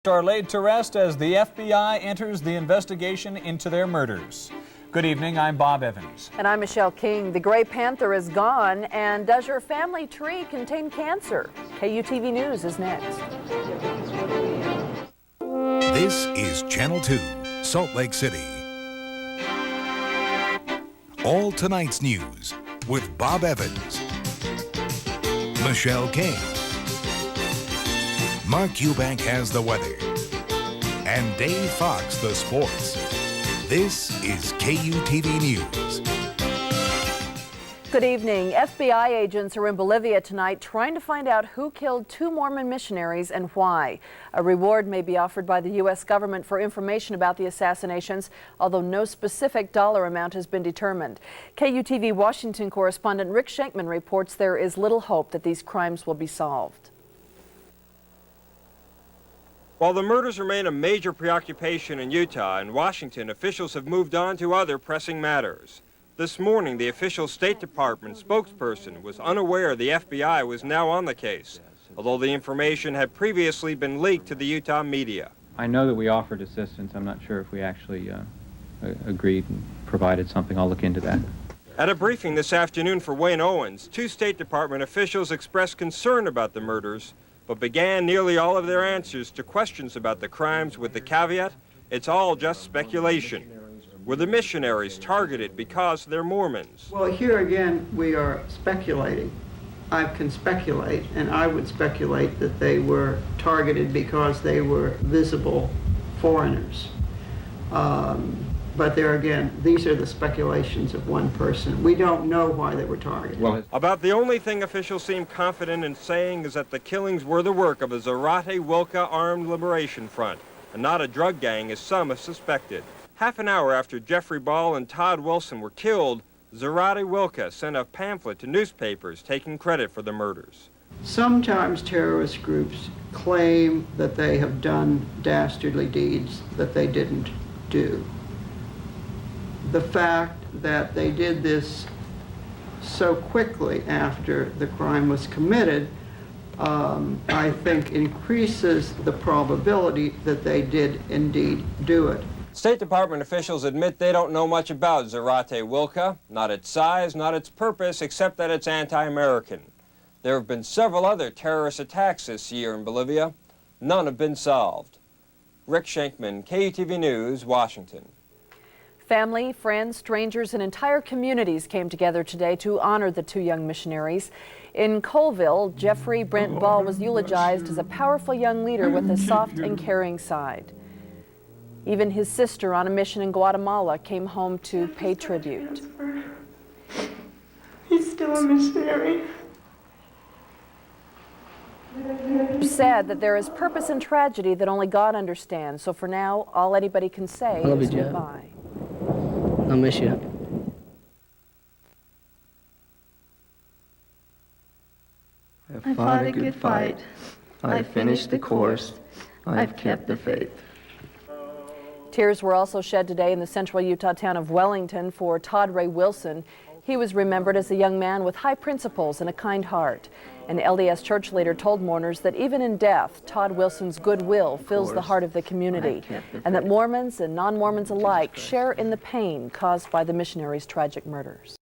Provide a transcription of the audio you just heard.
Are laid to rest as the FBI enters the investigation into their murders. Good evening, I'm Bob Evans. And I'm Michelle King. The Gray Panther is gone, and does your family tree contain cancer? KUTV News is next. This is Channel 2, Salt Lake City. All tonight's news with Bob Evans, Michelle King, Mark Eubank has the weather, and Dave Fox the sports. This is KUTV News. Good evening. FBI agents are in Bolivia tonight trying to find out who killed 2 Mormon missionaries and why. A reward may be offered by the U.S. government for information about the assassinations, although no specific dollar amount has been determined. KUTV Washington correspondent Rick Shankman reports there is little hope that these crimes will be solved. While the murders remain a major preoccupation in Utah and Washington, officials have moved on to other pressing matters. This morning, the official State Department spokesperson was unaware the FBI was now on the case, although the information had previously been leaked to the Utah media. I know that we offered assistance. I'm not sure if we actually agreed and provided something. I'll look into that. At a briefing this afternoon for Wayne Owens, 2 State Department officials expressed concern about the murders, but began nearly all of their answers to questions about the crimes with the caveat, it's all just speculation. Were the missionaries targeted because they're Mormons? Well, here again, we are speculating. I can speculate, and I would speculate that they were targeted because they were visible foreigners. But there again, these are the speculations of one person. We don't know why they were targeted. About the only thing officials seem confident in saying is that the killings were the work of a Zarate Wilka Armed Liberation Front, and not a drug gang as some have suspected. Half an hour after Jeffrey Ball and Todd Wilson were killed, Zarate Wilka sent a pamphlet to newspapers taking credit for the murders. Sometimes terrorist groups claim that they have done dastardly deeds that they didn't do. The fact that they did this so quickly after the crime was committed, I think increases the probability that they did indeed do it. State Department officials admit they don't know much about Zarate Wilka, not its size, not its purpose, except that it's anti-American. There have been several other terrorist attacks this year in Bolivia. None have been solved. Rick Shankman, KUTV News, Washington. Family, friends, strangers, and entire communities came together today to honor the 2 young missionaries. In Colville, Jeffrey Brent Ball was eulogized as a powerful young leader with a soft and caring side. Even his sister on a mission in Guatemala came home to pay tribute. He's still a missionary. Said that there is purpose in tragedy that only God understands. So for now, all anybody can say is goodbye. I miss you. I fought a good fight. I finished the course. I've kept the faith. Tears were also shed today in the central Utah town of Wellington for Todd Ray Wilson. He was remembered as a young man with high principles and a kind heart. An LDS church leader told mourners that even in death, Todd Wilson's goodwill fills the heart of the community, and that Mormons and non-Mormons alike share in the pain caused by the missionaries' tragic murders.